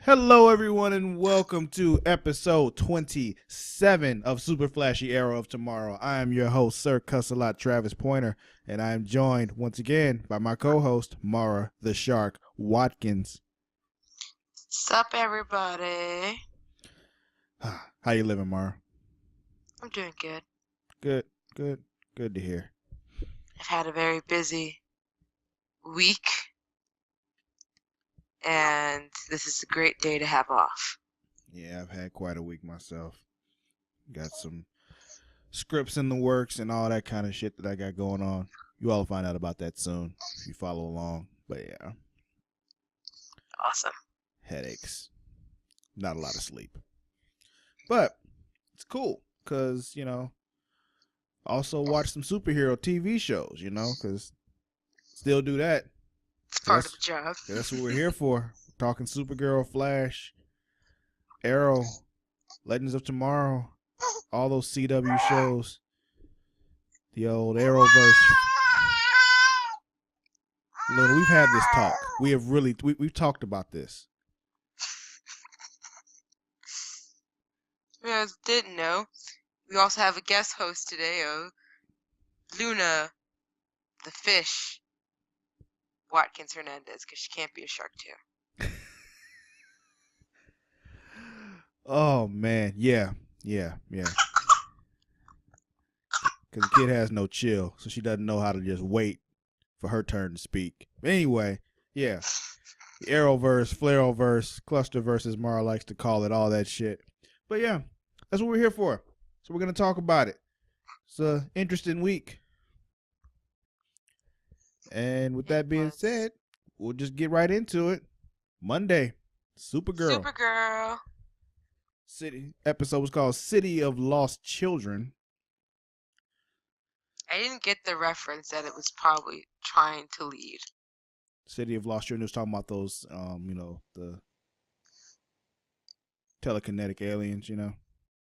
Hello, everyone, and welcome to episode 27 of Super Flashy Arrow of Tomorrow. I am your host, Sir Cussalott Travis Pointer, and I am joined once again by my co-host, Mara the Shark Watkins. Sup, everybody? How you living, Mara? I'm doing good. Good to hear. I've had a very busy week, and this is a great day to have off. Yeah, I've had quite a week myself. Got some scripts in the works and all that kind of shit that I got going on. You all will find out about that soon if you follow along. But yeah. Awesome. Headaches. Not a lot of sleep. But it's cool because, also watch some superhero TV shows, because still do that. It's part of the job. That's what we're here for. We're talking Supergirl, Flash, Arrow, Legends of Tomorrow, all those CW shows. The old Arrowverse. Luna, we've had this talk. We've talked about this. You guys didn't know, we also have a guest host today of Luna, the fish, Watkins Hernandez, because she can't be a shark too. Oh, man. Yeah. Because the kid has no chill, so she doesn't know how to just wait for her turn to speak. But anyway, yeah. The Arrowverse, Flareoverse, Clusterverse, as Mara likes to call it, all that shit. But yeah, that's what we're here for. So we're going to talk about it. It's an interesting week. And with that being said, we'll just get right into it. Monday, Supergirl. Episode was called City of Lost Children. I didn't get the reference that it was probably trying to lead. City of Lost Children was talking about those, the telekinetic aliens,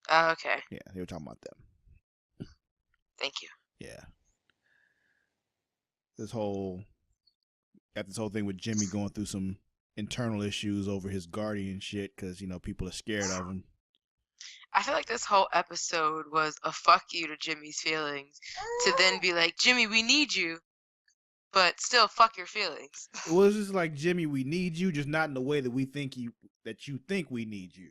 Oh, okay. Yeah, they were talking about them. Thank you. Yeah. This whole thing with Jimmy going through some internal issues over his guardian shit because, people are scared of him. I feel like this whole episode was a fuck you to Jimmy's feelings to then be like, Jimmy, we need you, but still fuck your feelings. It was just like, Jimmy, we need you, just not in the way that you think we need you,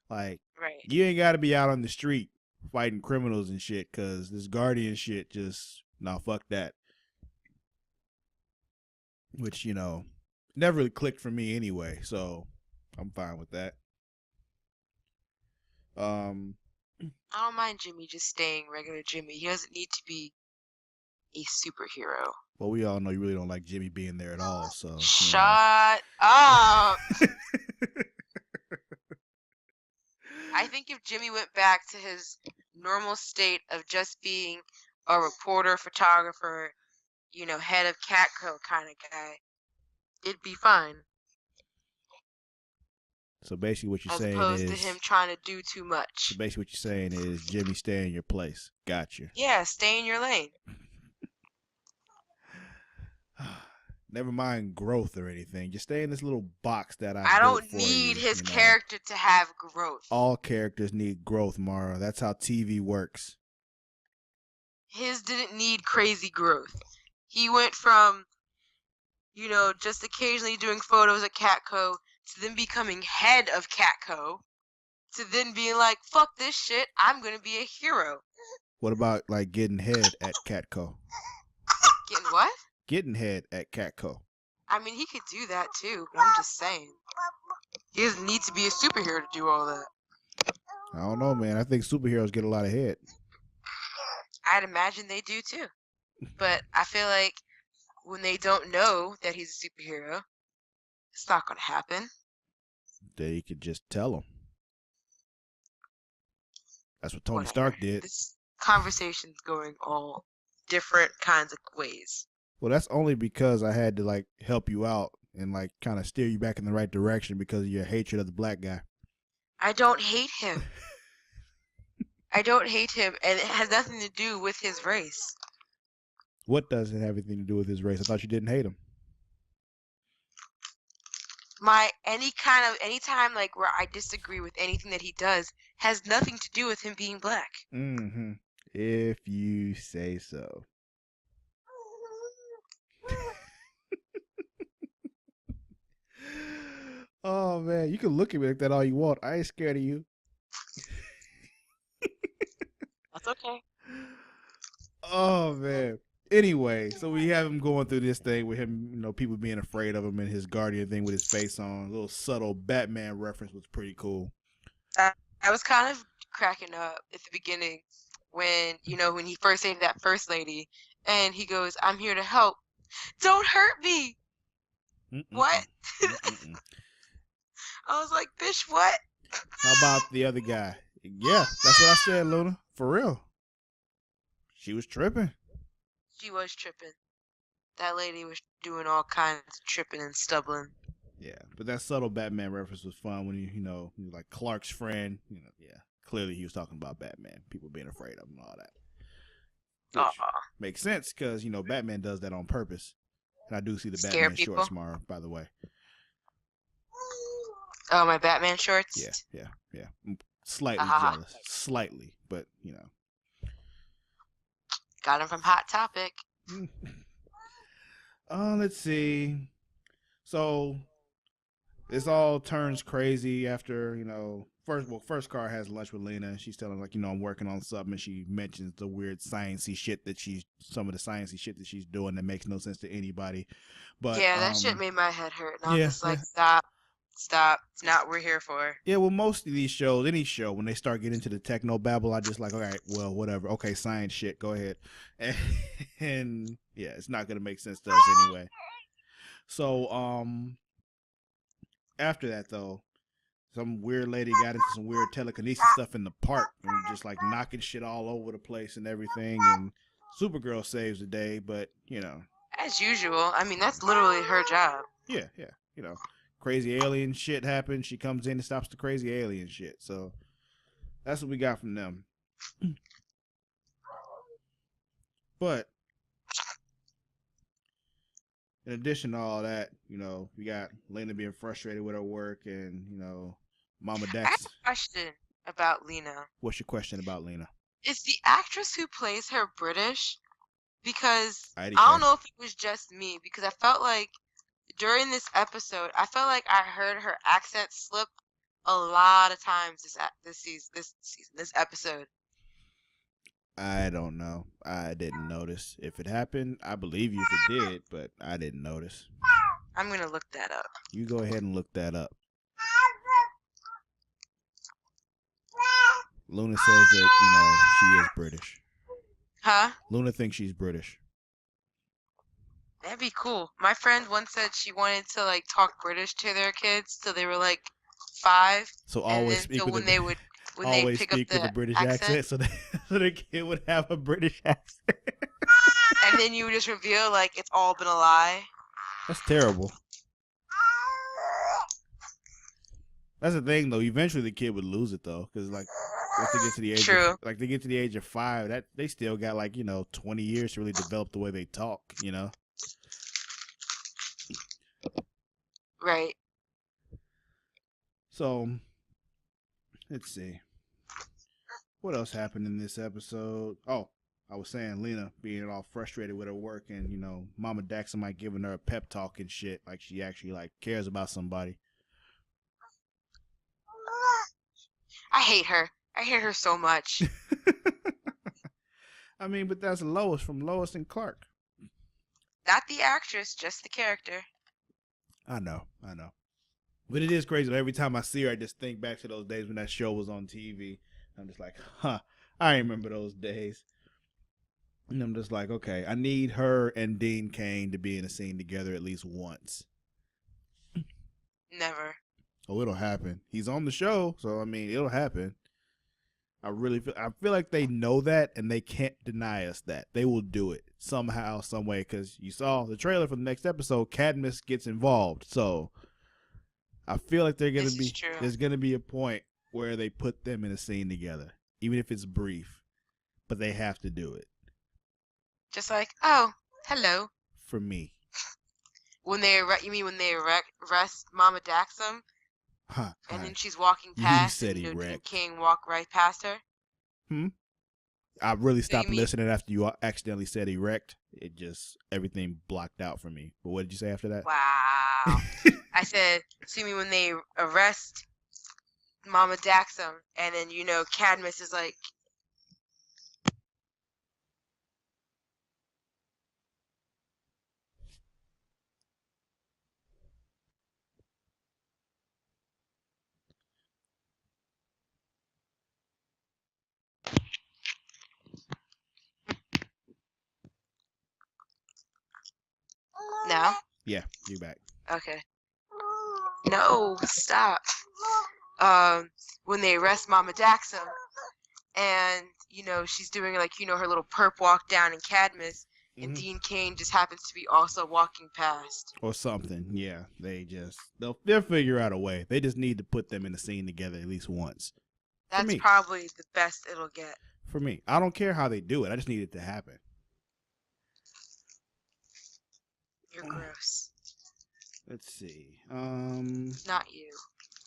Like, right. You ain't got to be out on the street fighting criminals and shit because this guardian shit just, fuck that. Which, never really clicked for me anyway, so I'm fine with that. I don't mind Jimmy just staying regular Jimmy. He doesn't need to be a superhero. Well, we all know you really don't like Jimmy being there at all, so. Shut up! I think if Jimmy went back to his normal state of just being a reporter, photographer, head of Catco kind of guy, it'd be fine. So basically what you're saying is... As opposed to him trying to do too much. So basically what you're saying is, Jimmy, stay in your place. Gotcha. Yeah, stay in your lane. Never mind growth or anything. Just stay in this little box that I don't need his character to have growth. All characters need growth, Mara. That's how TV works. His didn't need crazy growth. He went from, just occasionally doing photos at Catco to then becoming head of Catco to then being like, fuck this shit, I'm going to be a hero. What about, like, getting head at Catco? Getting what? Getting head at Catco. I mean, he could do that too, but I'm just saying. He doesn't need to be a superhero to do all that. I don't know, man. I think superheroes get a lot of head. I'd imagine they do too. But I feel like when they don't know that he's a superhero, it's not going to happen. They could just tell him. That's what Tony Stark did. This conversation's going all different kinds of ways. Well, that's only because I had to, like, help you out and, like, kind of steer you back in the right direction because of your hatred of the black guy. I don't hate him. I don't hate him, and it has nothing to do with his race. What does it have anything to do with his race? I thought you didn't hate him. anytime like where I disagree with anything that he does has nothing to do with him being black. Mm-hmm. If you say so. Oh man, you can look at me like that all you want. I ain't scared of you. That's okay. Oh man. Anyway, so we have him going through this thing with him, people being afraid of him and his guardian thing with his face on. A little subtle Batman reference was pretty cool. I was kind of cracking up at the beginning when he first saved that first lady, and he goes, "I'm here to help. Don't hurt me." What? I was like, "Bitch, what?" How about the other guy? Yeah, that's what I said, Luna. For real. She was tripping. She was tripping. That lady was doing all kinds of tripping and stumbling. Yeah, but that subtle Batman reference was fun when he was like Clark's friend. Yeah, clearly he was talking about Batman, people being afraid of him and all that. Which makes sense because Batman does that on purpose, and I do see the Scare Batman people. shorts tomorrow. By the way. Oh, my Batman shorts. Yeah. I'm slightly jealous, slightly, but Got him from Hot Topic. Let's see. So this all turns crazy after first Car has lunch with Lena. She's telling like I'm working on something, and she mentions the weird sciencey shit that she's doing that makes no sense to anybody. But yeah, that shit made my head hurt. And I'm just like, stop. It's not what we're here for. Yeah, well, most of these shows, any show, when they start getting into the techno babble, I just like, all right, well, whatever. Okay, science shit, go ahead. And yeah, it's not gonna make sense to us anyway. So after that though, some weird lady got into some weird telekinesis stuff in the park and just like knocking shit all over the place and everything. And Supergirl saves the day, but as usual. I mean, that's literally her job. Yeah. Crazy alien shit happens. She comes in and stops the crazy alien shit. So that's what we got from them. But in addition to all that, we got Lena being frustrated with her work and, Mama Dex. I have a question about Lena. What's your question about Lena? Is the actress who plays her British? Because I don't know if it was just me, because I felt like during this episode, I felt like I heard her accent slip a lot of times this episode. I don't know. I didn't notice. If it happened, I believe you if it did, but I didn't notice. I'm going to look that up. You go ahead and look that up. Luna says that, she is British. Huh? Luna thinks she's British. That'd be cool. My friend once said she wanted to like talk British to their kids till they were like 5. So always speak with the British accent, so the kid would have a British accent. And then you would just reveal like it's all been a lie. That's terrible. That's the thing though. Eventually the kid would lose it though, because like once they get to the age of 5, that they still got like 20 years to really develop the way they talk. Right. So, let's see. What else happened in this episode? Oh, I was saying Lena being all frustrated with her work and, Mama Daxon might giving her a pep talk and shit. Like she actually cares about somebody. I hate her. I hate her so much. I mean, but that's Lois from Lois and Clark. Not the actress, just the character. I know. But it is crazy. Every time I see her, I just think back to those days when that show was on TV. I'm just like, I remember those days. And I'm just like, okay, I need her and Dean Cain to be in a scene together at least once. Never. Oh, it'll happen. He's on the show, so I mean, it'll happen. I feel like they know that, and they can't deny us that. They will do it somehow, some way, because you saw the trailer for the next episode, Cadmus gets involved. So I feel like there's gonna be a point where they put them in a scene together, even if it's brief, but they have to do it. Just like, oh, hello. For me. You mean when they arrest Mama Daxam, Huh. and then she's walking You past, said and Dean erect. King walk right past her? I really So you stopped mean listening after you accidentally said erect. It just everything blocked out for me. But what did you say after that? wow? I said, so you mean when they arrest Mama Daxam, and then Cadmus is like, no? Yeah, you back. Okay. No, stop. When they arrest Mama Daxam, and she's doing like her little perp walk down in Cadmus, and Dean Cain just happens to be also walking past. Or something. Yeah, they'll figure out a way. They just need to put them in the scene together at least once. That's probably the best it'll get. For me, I don't care how they do it. I just need it to happen. You're gross. Let's see. Not you.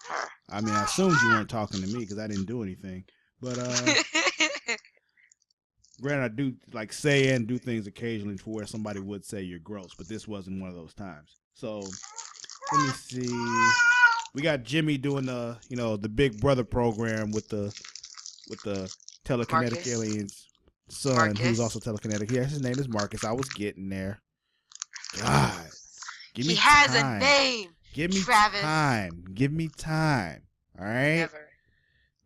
Her. I mean, I assumed you weren't talking to me because I didn't do anything. But granted, I do like say and do things occasionally for where somebody would say you're gross, but this wasn't one of those times. So let me see. We got Jimmy doing the Big Brother program with the telekinetic Marcus. alien's son, Marcus. who's also telekinetic. Yes, his name is Marcus. I was getting there. God, give me he has time. a name. Give me Travis. time. Give me time. All right. Never.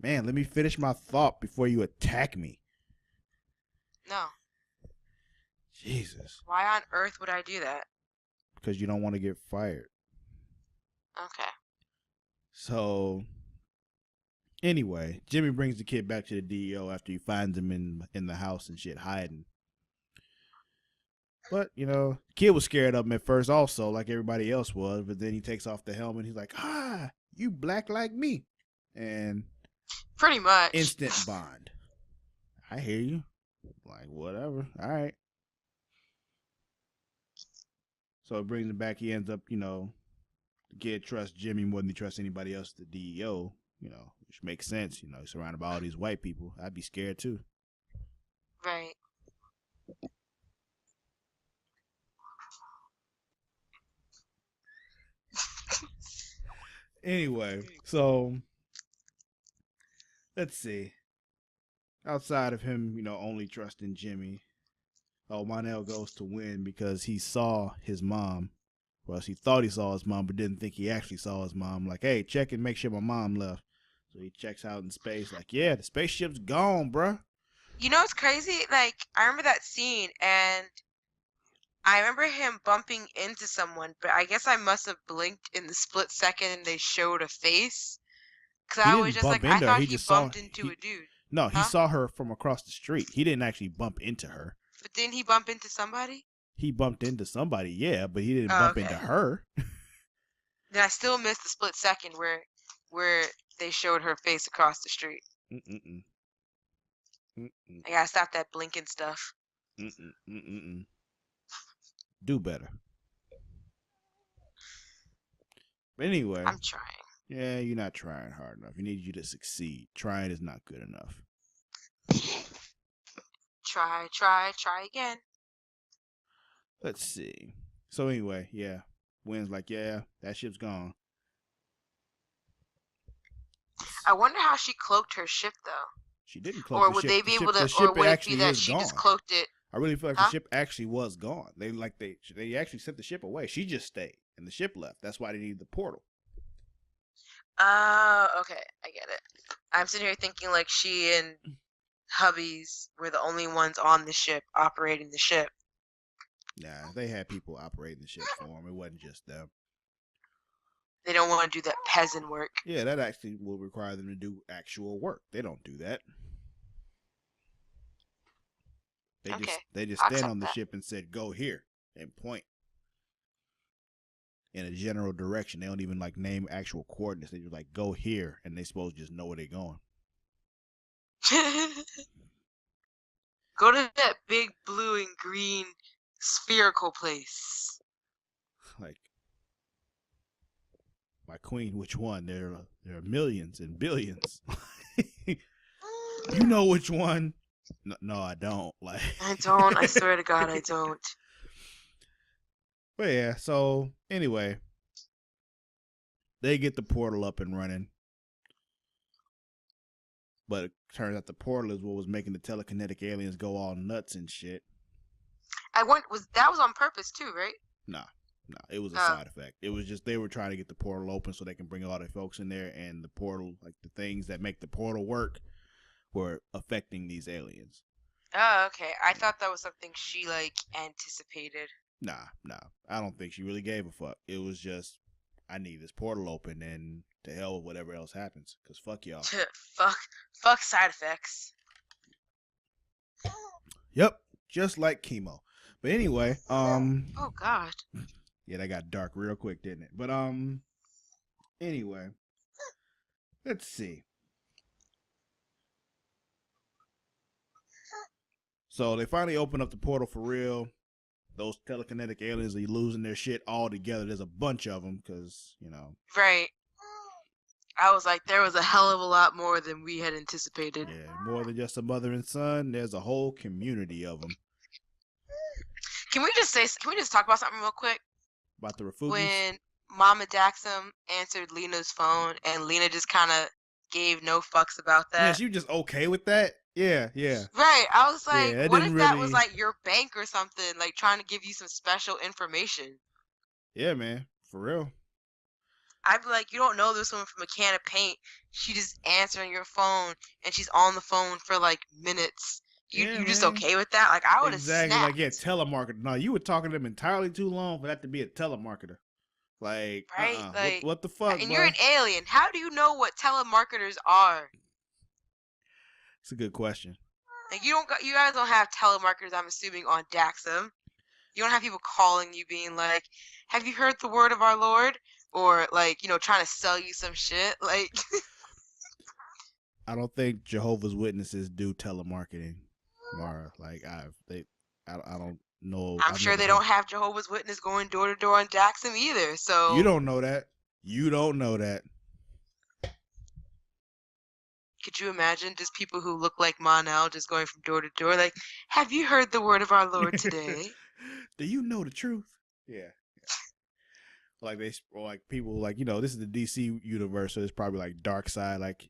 Man, let me finish my thought before you attack me. No. Jesus. Why on earth would I do that? Because you don't want to get fired. Okay. So, anyway, Jimmy brings the kid back to the DEO after he finds him in the house and shit hiding. But, the kid was scared of him at first also, like everybody else was. But then he takes off the helmet. He's like, you black like me. And pretty much. Instant bond. I hear you. Like, whatever. All right. So it brings him back. He ends up, the kid trusts Jimmy more than he trusts anybody else at the DEO, which makes sense. He's surrounded by all these white people. I'd be scared too. Right. Anyway, so let's see. Outside of him, only trusting Jimmy, Monel goes to win because he saw his mom. Well, he thought he saw his mom, but didn't think he actually saw his mom. Like, hey, check and make sure my mom left. So he checks out in space, like, yeah, the spaceship's gone, bruh. It's crazy? Like, I remember that scene, and I remember him bumping into someone, but I guess I must have blinked in the split second and they showed a face. Because I was just like, I thought he bumped into a dude. No, he saw her from across the street. He didn't actually bump into her. But didn't he bump into somebody? He bumped into somebody, yeah, but he didn't bump into her. Then I still missed the split second where they showed her face across the street. I gotta stop that blinking stuff. Do better. But anyway. I'm trying. Yeah, you're not trying hard enough. You need you to succeed. Trying is not good enough. Try again. Let's see. So anyway, yeah. Wynn's like, yeah, that ship's gone. I wonder how she cloaked her ship, though. She didn't cloak the ship. Or would they be able to, or would it be that she just cloaked it? I really feel like the ship actually was gone. They actually sent the ship away. She just stayed, and the ship left. That's why they needed the portal. Okay, I get it. I'm sitting here thinking like she and hubbies were the only ones on the ship, operating the ship. Nah, they had people operating the ship for them. It wasn't just them. They don't want to do that peasant work. Yeah, that actually will require them to do actual work. They don't do that. They just stand on the ship and said, go here, and point in a general direction. They don't even like name actual coordinates. They just like go here, and they supposed to just know where they're going. Go to that big blue and green spherical place. Like, my queen, which one? There are millions and billions. You know which one? No, I don't. Like, I don't. I swear to God, I don't. But yeah, so anyway, they get the portal up and running. But it turns out the portal is what was making the telekinetic aliens go all nuts and shit. That was on purpose too, right? No, it was a side effect. It was just they were trying to get the portal open so they can bring all their folks in there, and the portal, like the things that make the portal work, were affecting these aliens. Oh, okay. I thought that was something she anticipated. Nah, I don't think she really gave a fuck. It was just, I need this portal open, and to hell with whatever else happens, because fuck y'all. fuck side effects. Yep, just like chemo. But anyway, oh God. Yeah, that got dark real quick, didn't it? But anyway, let's see. So they finally open up the portal for real. Those telekinetic aliens are losing their shit all together. There's a bunch of them because, Right. I was like, there was a hell of a lot more than we had anticipated. Yeah, more than just a mother and son. There's a whole community of them. Can we just talk about something real quick? About the Refugis? When Mama Daxam answered Lena's phone and Lena just kind of gave no fucks about that. Yeah, she was just okay with that? Yeah. Right. I was like, yeah, what if that was like your bank or something, like trying to give you some special information? Yeah, man. For real. I'd be like, you don't know this woman from a can of paint. She just answering your phone and she's on the phone for like minutes. You just okay with that? Like, I would have Exactly. snapped. Like, yeah, telemarketer. No, you were talking to them entirely too long for that to be a telemarketer. Like, right? Like, what the fuck, and bro? you're an alien. How do you know what telemarketers are? It's a good question. Like, you guys don't have telemarketers, I'm assuming, on Daxam. You don't have people calling you being like, have you heard the word of our Lord? Or, like, trying to sell you some shit. Like, I don't think Jehovah's Witnesses do telemarketing, Mara. Like, I don't know. I'm sure they don't have Jehovah's Witness going door to door on Daxam either. So you don't know that. You don't know that. Could you imagine just people who look like Monel just going from door to door? Like, have you heard the word of our Lord today? Do you know the truth? Yeah. Like people like, this is the DC universe, so it's probably like Dark Side. Like,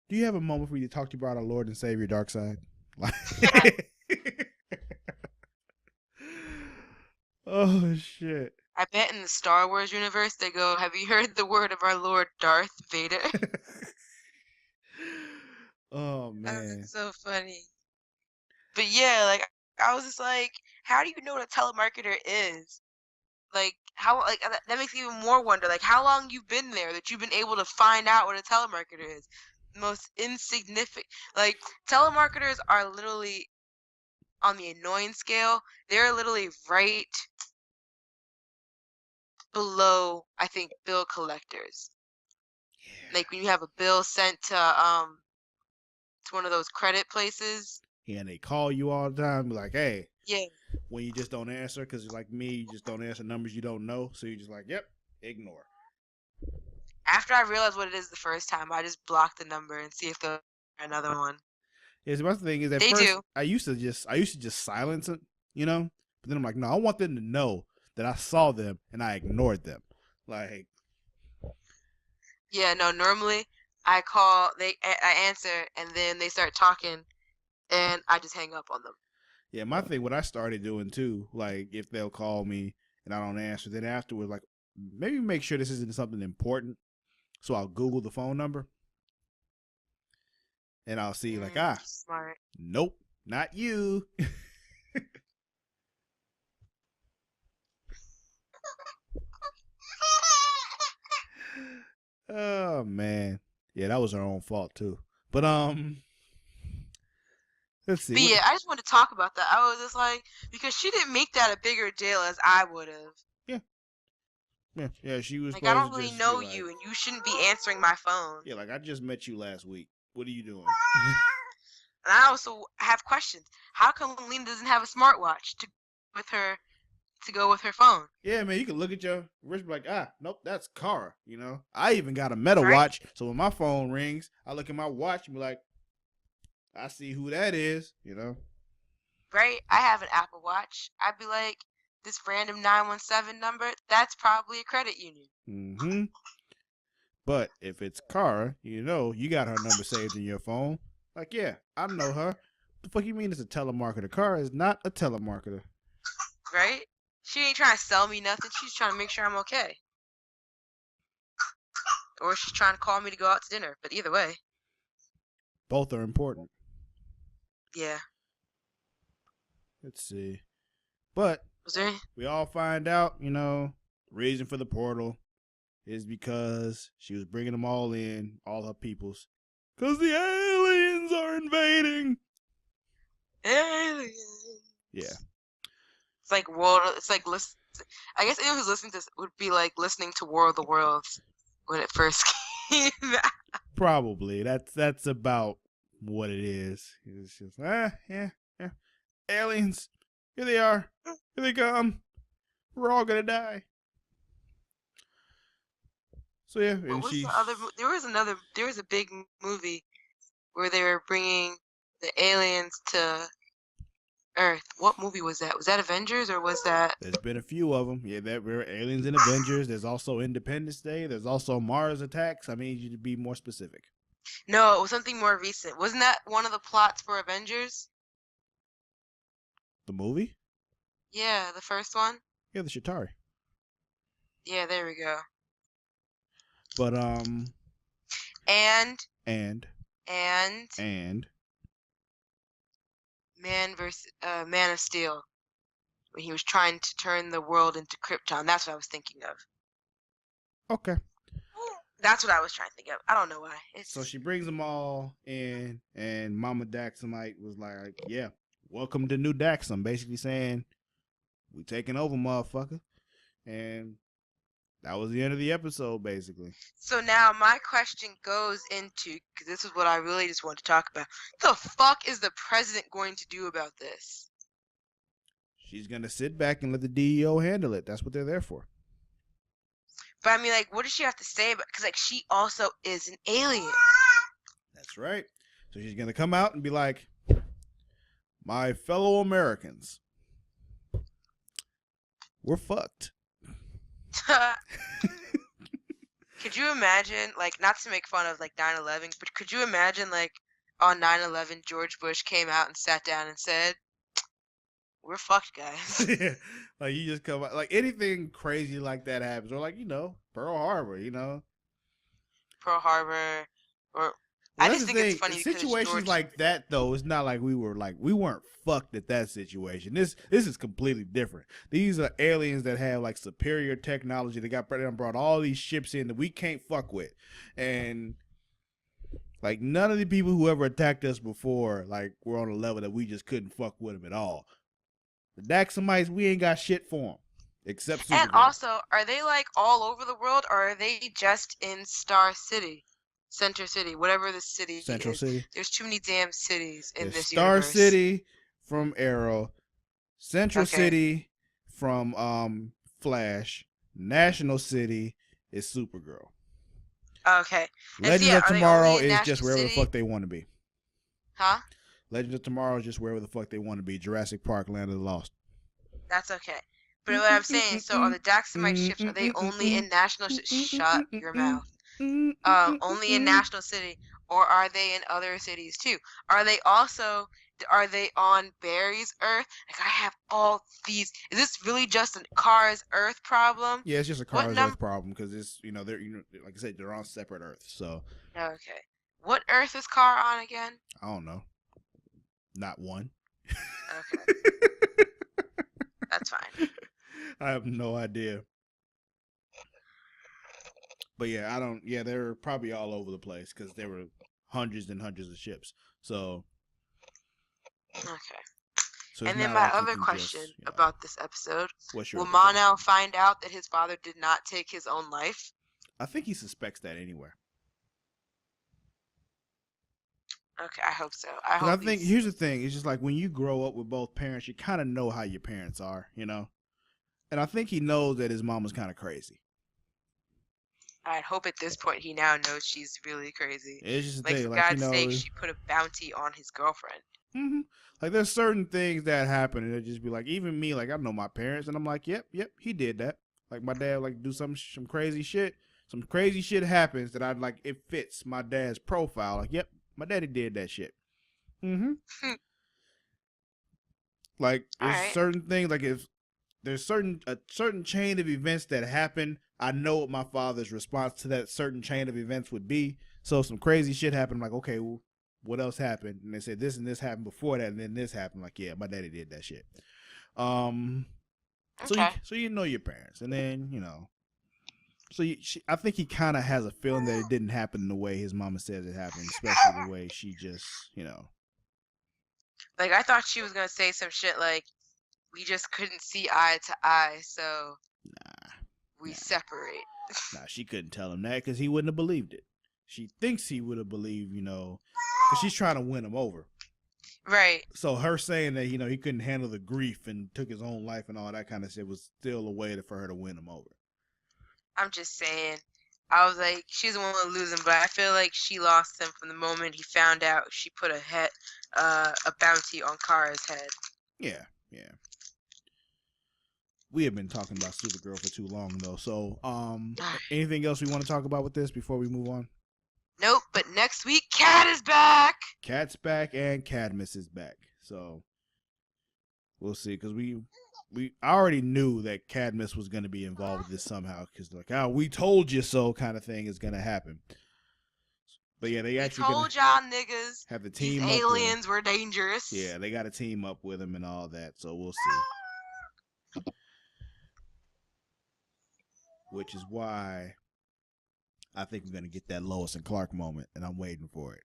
do you have a moment for you to talk to you about our Lord and Savior, Dark Side? Like, oh shit. I bet in the Star Wars universe they go, have you heard the word of our Lord Darth Vader? Oh man. That's so funny. But yeah, like, I was just like, how do you know what a telemarketer is? Like, that makes me even more wonder, like, how long you've been there that you've been able to find out what a telemarketer is. The most insignificant. Like, telemarketers are literally on the annoying scale. They're literally right below, I think, bill collectors. Yeah. Like, when you have a bill sent to one of those credit places. Yeah, and they call you all the time, be like, hey. Yeah. When you just don't answer, because like me, you just don't answer numbers you don't know, so you're just like, yep, ignore. After I realized what it is the first time, I just block the number and see if there's another one. Yeah, so my thing is, at first, I used to just silence it, but then I'm like, no, I want them to know that I saw them and I ignored them. Like, yeah, no, normally I call, I answer, and then they start talking, and I just hang up on them. Yeah, my thing, what I started doing too, like if they'll call me and I don't answer, then afterwards, like maybe make sure this isn't something important. So I'll Google the phone number and I'll see like, smart. Nope, not you. Oh man. Yeah, that was our own fault too. But let's see. But yeah, I just wanted to talk about that. I was just like, because she didn't make that a bigger deal as I would have. Yeah, she was like, I don't really know you, and you shouldn't be answering my phone. Yeah, like, I just met you last week. What are you doing? And I also have questions. How come Lena doesn't have a smartwatch with her to go with her phone. Yeah, man, you can look at your wrist and be like, nope, that's Kara, you know. I even got a Meta Right. watch, so when my phone rings, I look at my watch and be like, I see who that is, you know. Right? I have an Apple Watch. I'd be like, this random 917 number, that's probably a credit union. Mm-hmm. But if it's Kara, you know, you got her number saved in your phone. Like, yeah, I know her. The fuck you mean it's a telemarketer? Kara is not a telemarketer. Right? She ain't trying to sell me nothing. She's trying to make sure I'm okay. Or she's trying to call me to go out to dinner. But either way. Both are important. Yeah. Let's see. But we all find out, you know, the reason for the portal is because she was bringing them all in, all her peoples. Because the aliens are invading. Aliens. Yeah. It's like I guess anyone who's listening to this would be like listening to War of the Worlds when it first came out. Probably. That's about what it is. It's just, yeah. Aliens. Here they are. Here they come. We're all gonna die. So yeah, and what was the other? There was a big movie where they were bringing the aliens to Earth. What movie was that? Was that Avengers or was that? There's been a few of them. Yeah, there were aliens in Avengers. There's also Independence Day. There's also Mars Attacks. I need you to be more specific. No, it was something more recent. Wasn't that one of the plots for Avengers? The movie? Yeah, the first one. Yeah, the Shatari. Yeah, there we go. But And Man of Steel, when he was trying to turn the world into Krypton. That's what I was thinking of. Okay. That's what I was trying to think of. I don't know why. So she brings them all in, and Mama Daxamite was like, yeah, welcome to New Daxam, basically saying, we taking over, motherfucker. And that was the end of the episode, basically. So now my question goes into, because this is what I really just want to talk about. What the fuck is the president going to do about this? She's going to sit back and let the DEO handle it. That's what they're there for. But I mean, like, what does she have to say about? Because like, she also is an alien. That's right. So she's gonna come out and be like, "My fellow Americans, we're fucked." Could you imagine, like, not to make fun of like 9/11, but could you imagine like on 9/11 George Bush came out and sat down and said, "We're fucked, guys." Yeah. Like you just come out, like anything crazy like that happens, or like Pearl Harbor, Pearl Harbor, or Well, I just think it's funny because situations like that though. It's not like we weren't fucked at that situation. This is completely different. These are aliens that have like superior technology. They brought all these ships in that we can't fuck with, and like none of the people who ever attacked us before like were on a level that we just couldn't fuck with them at all. The Daxamites, we ain't got shit for them except Supergirl. And also, are they like all over the world, or are they just in Star City? Center City, whatever the city Central is. City. There's too many damn cities in this Star universe. City from Arrow, Central City from Flash, National City is Supergirl. Okay. Legends of Tomorrow is just wherever the fuck they want to be. Huh? Legends of Tomorrow is just wherever the fuck they want to be. Jurassic Park, Land of the Lost. That's okay. But what I'm saying, so are the Daxamite ships, are they only in National City? Shut your mouth. Only in National City, or are they in other cities too? Are they on Barry's Earth? Like, I have all these. Is this really just a Kara's Earth problem? Yeah, it's just a Kara's Earth problem because it's they're like I said, they're on separate Earths. So okay, what Earth is Kara on again? I don't know. Not one. Okay, that's fine. I have no idea. But yeah, they're probably all over the place because there were hundreds and hundreds of ships. So okay. So and then my other question about this episode: will Mon-El find out that his father did not take his own life? I think he suspects that anyway. Okay, I hope so. I think here's the thing: it's just like when you grow up with both parents, you kind of know how your parents are, And I think he knows that his mom was kind of crazy. I hope at this point he now knows she's really crazy. It's just a Like, thing, for like, God's sake, she put a bounty on his girlfriend. Mm-hmm. Like, there's certain things that happen, and it just be like, even me, like, I know my parents, and I'm like, yep, he did that. Like, my dad like do some crazy shit. Some crazy shit happens that I'd like, it fits my dad's profile. Like, yep, my daddy did that shit. Mm-hmm. Like, there's certain things, like, if there's a certain chain of events that happen, I know what my father's response to that certain chain of events would be. So some crazy shit happened, I'm like, okay, well, what else happened? And they said this and this happened before that, and then this happened. Like, yeah, my daddy did that shit. So you know your parents, and then I think he kind of has a feeling that it didn't happen the way his mama says it happened, especially the way she just, Like, I thought she was gonna say some shit like, we just couldn't see eye to eye, so we separate. Nah, she couldn't tell him that because he wouldn't have believed it. She thinks he would have believed, because she's trying to win him over. Right. So her saying that, he couldn't handle the grief and took his own life and all that kind of shit was still a way for her to win him over. I'm just saying. I was like, she's the one to lose him, but I feel like she lost him from the moment he found out she put a bounty on Kara's head. Yeah. We have been talking about Supergirl for too long, though. So, anything else we want to talk about with this before we move on? Nope, but next week, Cat is back! Cat's back and Cadmus is back. So, we'll see. Because we already knew that Cadmus was going to be involved with this somehow. Because, like, we told you so kind of thing is going to happen. But, yeah, they actually told y'all niggas have the team these aliens were dangerous. Yeah, they got to team up with him and all that. So, we'll see. Which is why I think we're going to get that Lois and Clark moment, and I'm waiting for it.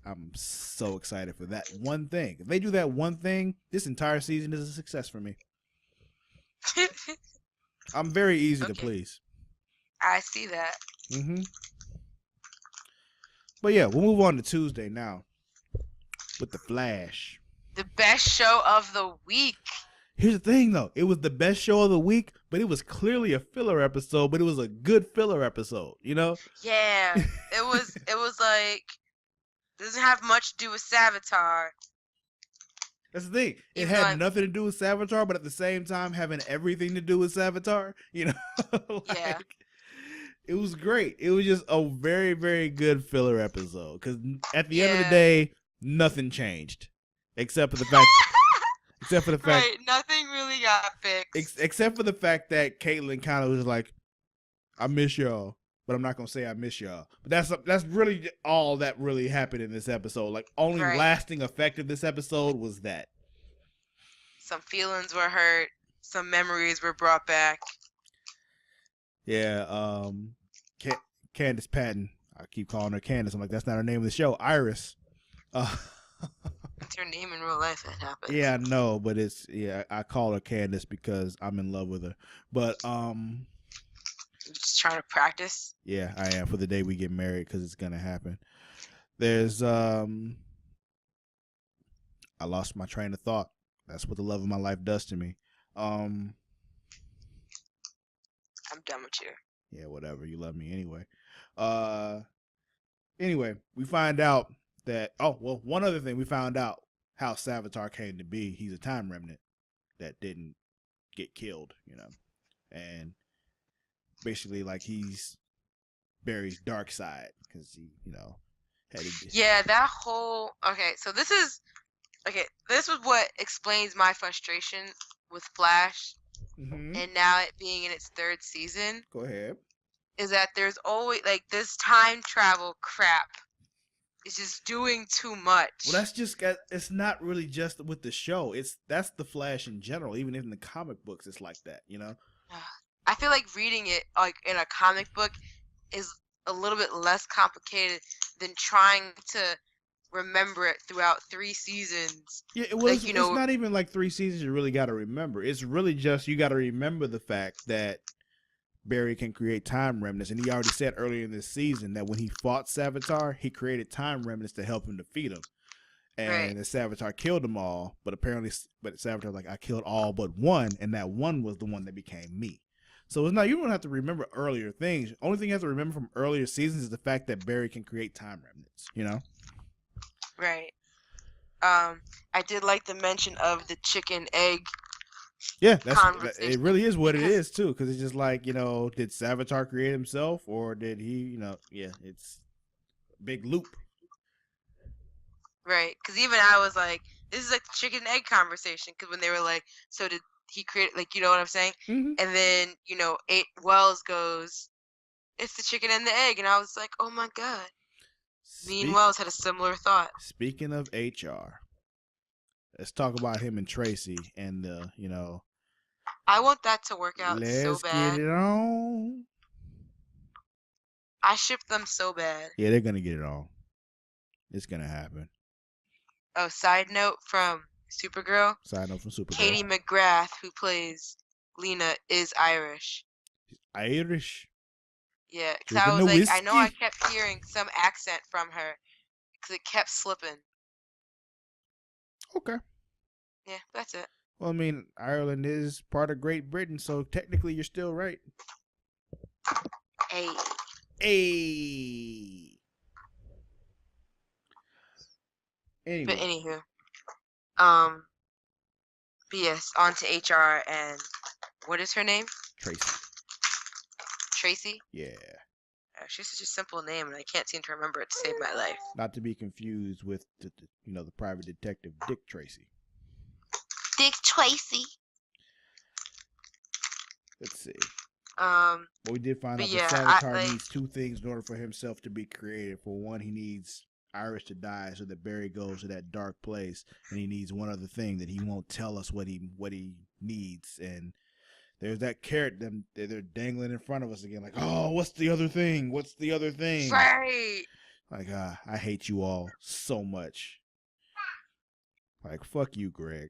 I'm so excited for that one thing. If they do that one thing, this entire season is a success for me. I'm very easy to please. I see that. Mm-hmm. But yeah, we'll move on to Tuesday now with The Flash. The best show of the week. Here's the thing, though. It was the best show of the week, but it was clearly a filler episode, but it was a good filler episode, Yeah. It was like, doesn't have much to do with Savitar. That's the thing. It had nothing to do with Savitar, but at the same time having everything to do with Savitar, Yeah. It was great. It was just a very, very good filler episode. Because at the end of the day, nothing changed. Except for the fact... Right, nothing really got fixed. Except for the fact that Caitlin kind of was like, I miss y'all, but I'm not going to say I miss y'all. But that's really all that really happened in this episode. Like, only lasting effect of this episode was that. Some feelings were hurt. Some memories were brought back. Yeah, Candace Patton. I keep calling her Candace. I'm like, that's not her name of the show. Iris. It's her name in real life. That happens. Yeah, I know, but I call her Candace because I'm in love with her. But just trying to practice. Yeah, I am for the day we get married because it's gonna happen. There's I lost my train of thought. That's what the love of my life does to me. I'm done with you. Yeah, whatever. You love me anyway. Anyway, we find out that one other thing, we found out how Savitar came to be. He's a time remnant that didn't get killed, and basically like he's Barry's dark side because he, that whole so this was what explains my frustration with Flash, and now it being in its third season. Go ahead. Is that there's always like this time travel crap. It's just doing too much. Well, it's not really just with the show. That's the Flash in general. Even in the comic books, it's like that, I feel like reading it like in a comic book is a little bit less complicated than trying to remember it throughout 3 seasons. Yeah, it's not even like 3 seasons you really got to remember. It's really just you got to remember the fact that Barry can create time remnants, and he already said earlier in this season that when he fought Savitar, he created time remnants to help him defeat him. And the Savitar killed them all, but Savitar was like, I killed all but one, and that one was the one that became me. So it's not, you don't have to remember earlier things. Only thing you have to remember from earlier seasons is the fact that Barry can create time remnants, you know? Right. I did like the mention of the chicken egg. Yeah, it really is what it is too, because it's just like, you know, did Savitar create himself, or did he, you know? Yeah, it's a big loop. Right, because even I was like, this is like the chicken and egg conversation, because when they were like, so did he create, like, you know what I'm saying? Mm-hmm. And then, you know, Wells goes, it's the chicken and the egg, and I was like, oh my god. Me and Wells had a similar thought. Speaking of HR, let's talk about him and Tracy and the, you know. I want that to work out so bad. Let's get it on. I ship them so bad. Yeah, they're gonna get it on. It's gonna happen. Oh, side note from Supergirl. Katie McGrath, who plays Lena, is Irish. Irish? Yeah, because I was like, I know I kept hearing some accent from her, because it kept slipping. Okay. Yeah, that's it. Well, I mean, Ireland is part of Great Britain, so technically you're still right. Hey. Anyway. But anywho, but yes, on to HR, and what is her name? Tracy? Yeah. She's such a simple name, and I can't seem to remember it to save my life. Not to be confused with the private detective Dick Tracy. Dick Tracy. Let's see. But we did find out that Savitar needs two things in order for himself to be created. For one, he needs Iris to die so that Barry goes to that dark place, and he needs one other thing that he won't tell us what he needs. And there's that carrot that they're dangling in front of us again, like, oh, what's the other thing? What's the other thing? Right. Like, I hate you all so much. Like, fuck you, Greg.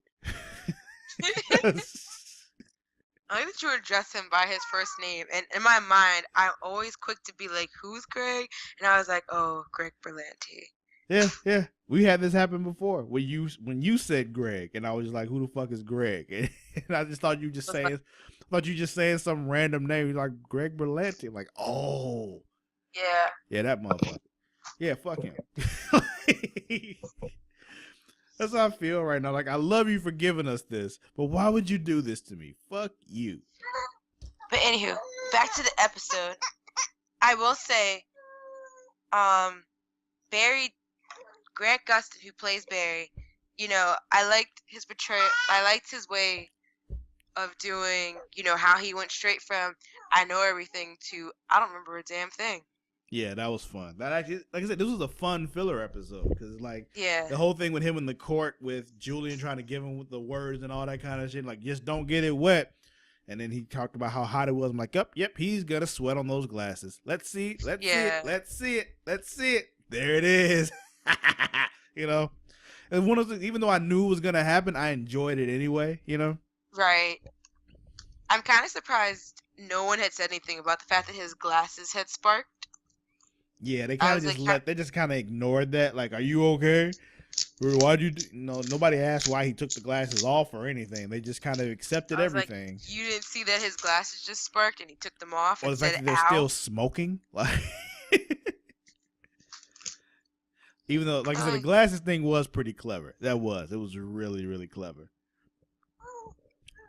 I like that you address him by his first name, and in my mind, I'm always quick to be like, "Who's Greg?" And I was like, "Oh, Greg Berlanti." Yeah. We had this happen before when you said Greg, and I was just like, "Who the fuck is Greg?" And I just thought you just saying some random name like Greg Berlanti. I'm like, oh, yeah, that motherfucker. Yeah, fuck him. That's how I feel right now. Like, I love you for giving us this, but why would you do this to me? Fuck you. But anywho, back to the episode. I will say, Grant Gustin, who plays Barry, you know, I liked his portrayal. I liked his way of doing, you know, how he went straight from I know everything to I don't remember a damn thing. Yeah, that was fun. That actually, like I said, this was a fun filler episode because, like, yeah, the whole thing with him in the court with Julian trying to give him the words and all that kind of shit, like, just don't get it wet. And then he talked about how hot it was. I'm like, yep, he's gonna sweat on those glasses. Let's see it. There it is. You know, and one of the, even though I knew it was gonna happen, I enjoyed it anyway. You know, right. I'm kind of surprised no one had said anything about the fact that his glasses had sparked. Yeah, they kind of just they just kind of ignored that. Like, are you okay? Or why'd you nobody asked why he took the glasses off or anything. They just kind of accepted everything. Like, you didn't see that his glasses just sparked and he took them off. Or the fact that they're still smoking. Like, even though, like I said, the glasses thing was pretty clever. It was really, really clever.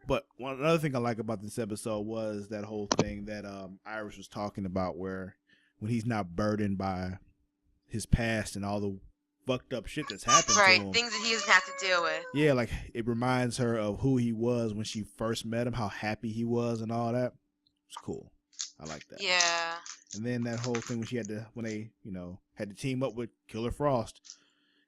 But another thing I like about this episode was that whole thing that Iris was talking about, where when he's not burdened by his past and all the fucked up shit that's happened to him. Right, things that he doesn't have to deal with. Yeah, like, it reminds her of who he was when she first met him, how happy he was and all that. It's cool. I like that. Yeah. And then that whole thing when they, had to team up with Killer Frost.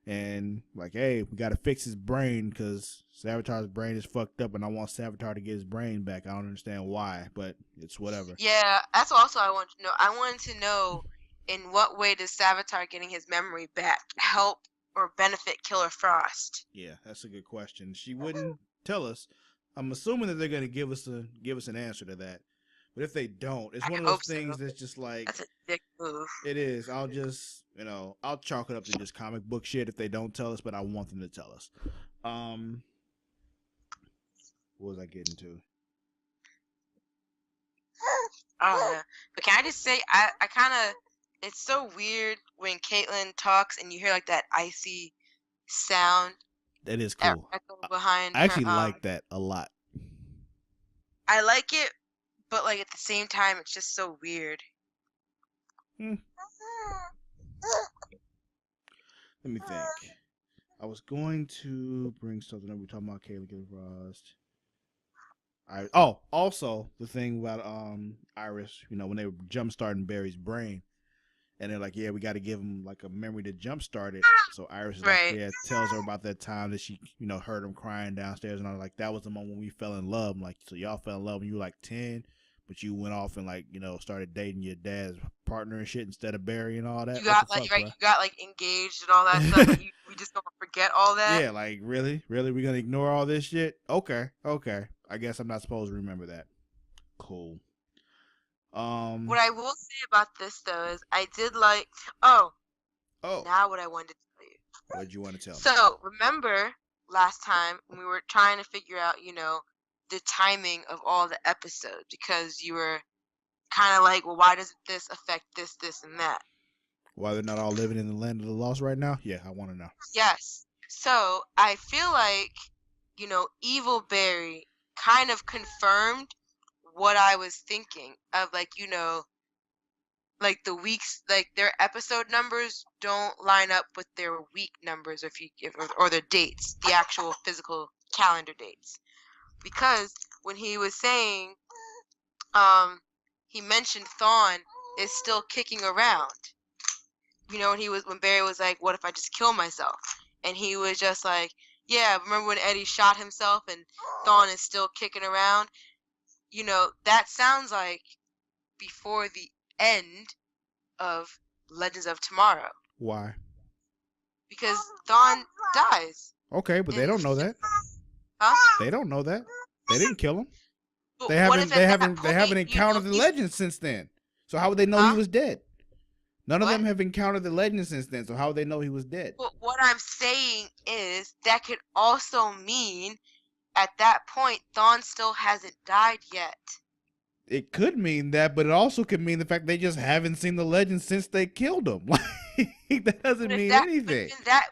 And, like, hey, we got to fix his brain because Savitar's brain is fucked up and I want Savitar to get his brain back. I don't understand why, but it's whatever. Yeah, that's also I wanted to know. I wanted to know, in what way does Savitar getting his memory back help or benefit Killer Frost? Yeah, that's a good question. She wouldn't tell us. I'm assuming that they're going to give us an answer to that. But if they don't, it's I one of those hope so. things that's just like, That's a dick move. it is. I'll just, I'll chalk it up to just comic book shit if they don't tell us, but I want them to tell us. What was I getting to? I don't know. But can I just say, I kind of, it's so weird when Caitlyn talks and you hear like that icy sound That is cool. echo behind I actually her. like that a lot. I like it, but like at the same time, it's just so weird. Let me think. I was going to bring something up. We were talking about Kayla getting Frost. Also the thing about Iris, when they were jump starting Barry's brain, and they're like, yeah, we got to give him like a memory to jump start it. So Iris is Right. like, yeah, tells her about that time that she, heard him crying downstairs, and I was like, that was the moment when we fell in love. I'm like, so y'all fell in love when you were like 10, but you went off and like, started dating your dad's partner and shit instead of Barry and all that. You got like fuck, right, you got like engaged and all that stuff. But we just don't forget all that. Yeah, like really, we gonna ignore all this shit? Okay. I guess I'm not supposed to remember that. Cool. What I will say about this though is I did like. Oh. Now what I wanted to tell you. What did you want to tell me? So remember last time when we were trying to figure out, the timing of all the episodes, because you were kind of like, well, why doesn't this affect this, and that? Why they're not all living in the land of the lost right now? Yeah, I want to know. Yes. So I feel like, Evil Barry kind of confirmed what I was thinking of, like, like the weeks, like their episode numbers don't line up with their week numbers, or their dates, the actual physical calendar dates. Because when he was saying, he mentioned Thawne is still kicking around. When Barry was like, what if I just kill myself? And he was just like, yeah, remember when Eddie shot himself and Thawne is still kicking around? That sounds like before the end of Legends of Tomorrow. Why? Because Thawne dies. Okay, but they don't know that. Huh? They don't know that. They didn't kill him. But They haven't encountered the legend since then. So how would they know he was dead? None of them have encountered the legend since then, so how would they know he was dead? But what I'm saying is that could also mean at that point Thawne still hasn't died yet. It could mean that, but it also could mean the fact they just haven't seen the legend since they killed him. That doesn't mean anything. If that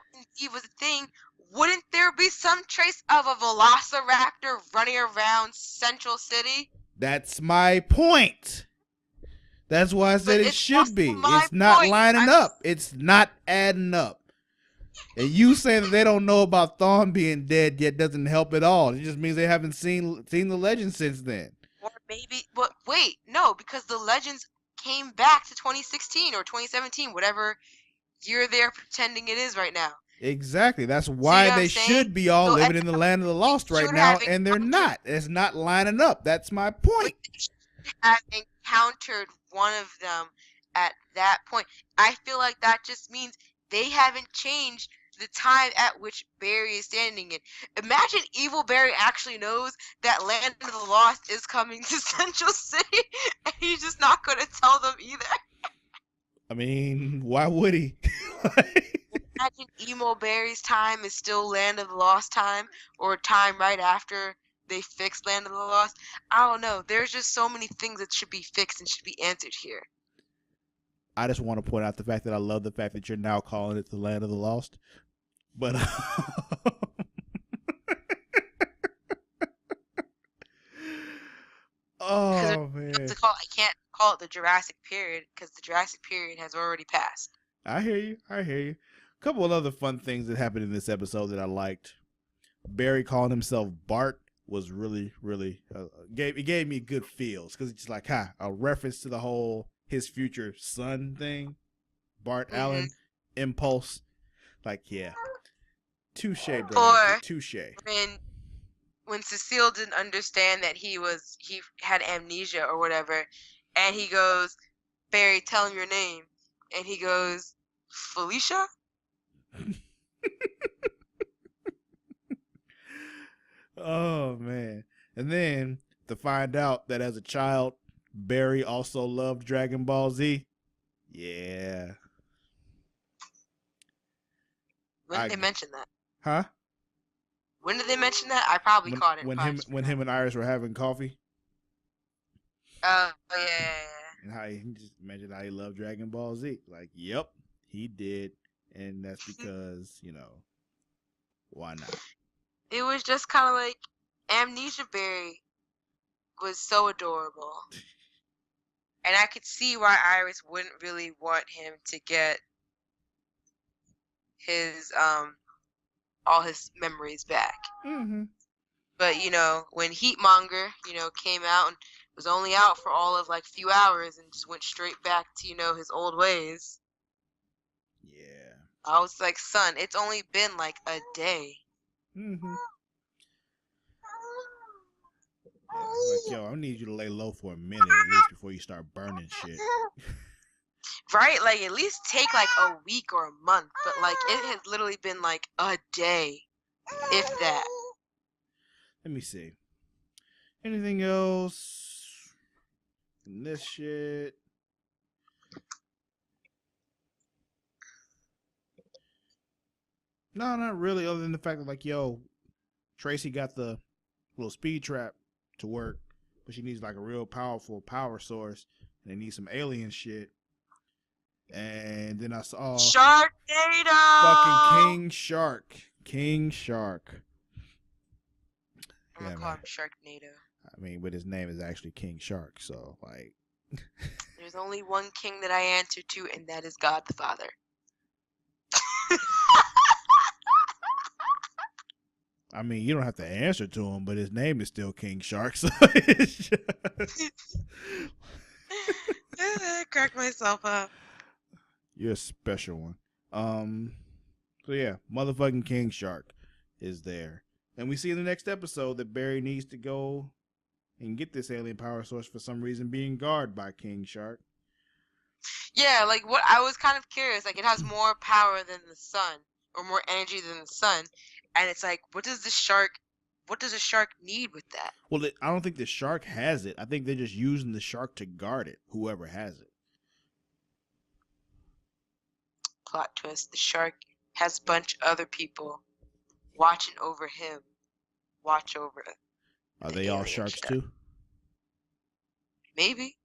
was a thing, wouldn't there be some trace of a velociraptor running around Central City? That's my point. That's why I said it should be. It's not lining up. It's not adding up. And you saying that they don't know about Thawne being dead yet doesn't help at all. It just means they haven't seen the legend since then. Or maybe, but wait, no, because the legends came back to 2016 or 2017, whatever year they're pretending it is right now. Exactly. That's why they should be all living in the land of the lost right now, and they're not. It's not lining up. That's my point. Have encountered one of them at that point. I feel like that just means they haven't changed the time at which Barry is standing in. Imagine Evil Barry actually knows that Land of the Lost is coming to Central City, and he's just not going to tell them either. I mean, why would he? Imagine Emo Barry's time is still Land of the Lost time, or time right after they fixed Land of the Lost. I don't know. There's just so many things that should be fixed and should be answered here. I just want to point out the fact that I love the fact that you're now calling it the Land of the Lost. But oh man, I can't call it the Jurassic period because the Jurassic period has already passed. I hear you. A couple of other fun things that happened in this episode that I liked. Barry calling himself Bart was really gave me good feels, because it's like a reference to the whole his future son thing. Bart Allen, Impulse, like touche, bro. Or touche. When Cecile didn't understand that he had amnesia or whatever, and he goes, Barry, tell him your name, and he goes, Felicia. Oh man. And then to find out that as a child Barry also loved Dragon Ball Z. Yeah. When did they mention that? Huh? When did they mention that? I probably caught it. When him and Iris were having coffee. Oh yeah. And how he just mentioned how he loved Dragon Ball Z. Like, yep, he did, and that's because why not? It was just kind of like Amnesia Berry was so adorable, and I could see why Iris wouldn't really want him to get his all his memories back. Mm-hmm. But when Heatmonger came out and was only out for all of like few hours and just went straight back to his old ways. Yeah. I was like, son, it's only been like a day. Mm-hmm. Yeah, like, yo, I need you to lay low for a minute at least before you start burning shit. Right? Like, at least take like a week or a month. But like, it has literally been like a day, if that. Let me see. Anything else in this shit? No, not really. Other than the fact that, like, yo, Tracy got the little speed trap to work, but she needs like a real powerful power source, and they need some alien shit. And then I saw Sharknado! fucking King Shark. I'm gonna call him Sharknado. I mean, but his name is actually King Shark, so like. There's only one king that I answer to, and that is God the Father. I mean, you don't have to answer to him, but his name is still King Shark. So Crack myself up. You're a special one. So yeah, motherfucking King Shark is there, and we see in the next episode that Barry needs to go and get this alien power source for some reason, being guarded by King Shark. Yeah, like what I was kind of curious. Like, it has more power than the sun, or more energy than the sun, and it's like, what does a shark need with that? Well, I don't think the shark has it. I think they're just using the shark to guard it, whoever has it. Plot twist: the shark has a bunch of other people watching over him. Watch over it. Are they all sharks too? Maybe.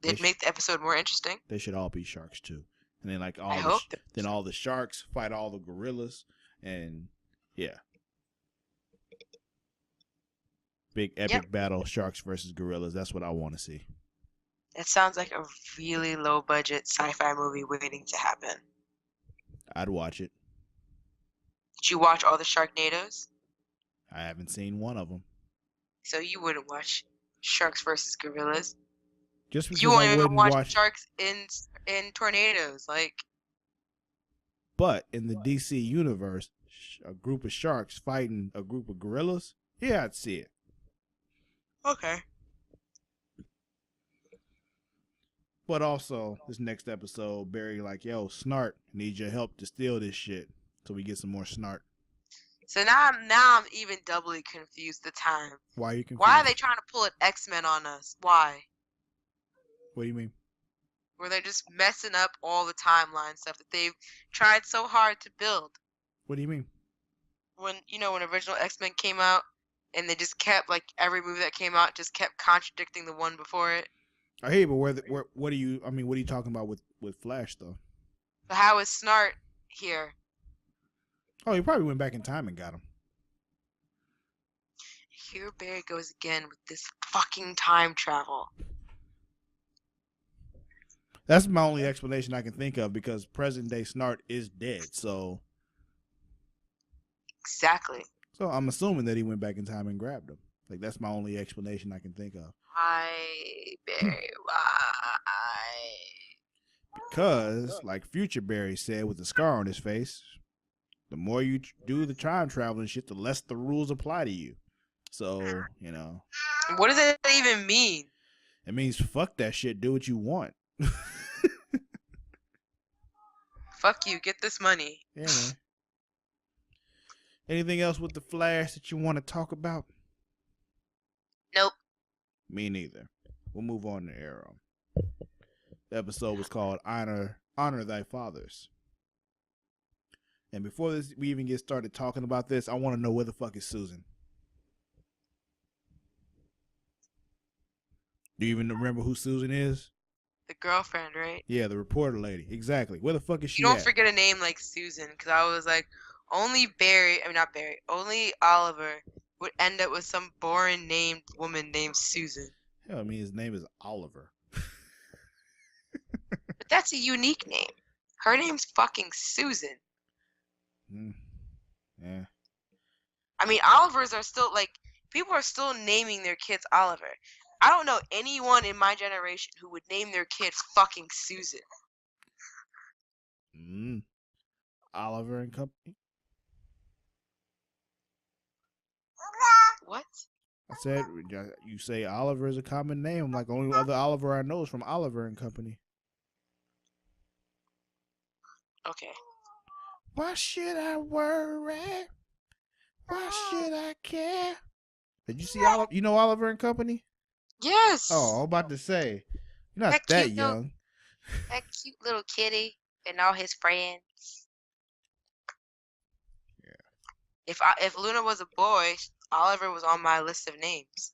It'd make the episode more interesting. They should all be sharks too. And then like all the sharks fight all the gorillas, and yeah. Big epic battle, sharks versus gorillas. That's what I want to see. That sounds like a really low budget sci-fi movie waiting to happen. I'd watch it. Did you watch all the Sharknadoes? I haven't seen one of them. So you wouldn't watch Sharks versus Gorillas? Just because you won't I even wouldn't watch sharks in tornadoes, like. But in the DC universe, a group of sharks fighting a group of gorillas, yeah, I'd see it. Okay. But also, this next episode, Barry like, yo, Snart, need your help to steal this shit, so we get some more Snart. So now I'm even doubly confused. The time. Why are you confused? Why are they trying to pull an X-Men on us? Why? What do you mean? Where they're just messing up all the timeline stuff that they've tried so hard to build. What do you mean? When original X-Men came out, and they just kept, like, every movie that came out just kept contradicting the one before it. I hear, but what are you talking about with Flash though? But how is Snart here? Oh, he probably went back in time and got him. Here Barry goes again with this fucking time travel. That's my only explanation I can think of, because present day Snart is dead, so. Exactly. So I'm assuming that he went back in time and grabbed him. Like, that's my only explanation I can think of. Why, Barry? Why? Because, like Future Barry said with the scar on his face, the more you do the time traveling shit, the less the rules apply to you. So, What does that even mean? It means fuck that shit, do what you want. Fuck you, get this money. Yeah, man. Anything else with the Flash that you want to talk about? Nope. Me neither. we'll move on to Arrow. The episode was called Honor Thy Fathers. And before we even get started talking about this, I want to know where the fuck is Susan? Do you even remember who Susan is? The girlfriend, right? Yeah, the reporter lady. Exactly. Where the fuck is she You don't at? forget a name like Susan, because I was like, only Oliver would end up with some boring named woman named Susan. Hell, I mean, his name is Oliver. But that's a unique name. Her name's fucking Susan. Yeah. I mean, Olivers are still, like, people are still naming their kids Oliver. I don't know anyone in my generation who would name their kid fucking Susan. Oliver and Company? What? I said, you say Oliver is a common name. I'm like, the only other Oliver I know is from Oliver and Company. Okay. Why should I worry? Why should I care? Did you see Oliver? You know Oliver and Company? Yes. Oh, I'm about to say, you're not that young. That cute little kitty and all his friends. Yeah. If Luna was a boy, Oliver was on my list of names.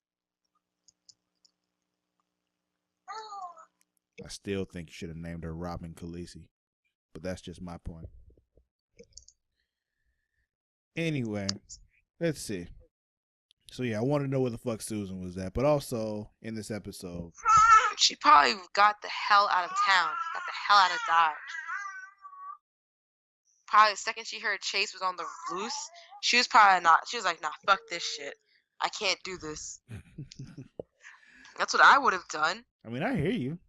I still think you should have named her Robin Khaleesi, but that's just my point. Anyway, let's see. So yeah, I want to know where the fuck Susan was at, but also in this episode, she probably got the hell out of town, got the hell out of Dodge. Probably the second she heard Chase was on the loose, she was like, nah, fuck this shit. I can't do this. That's what I would have done. I mean, I hear you.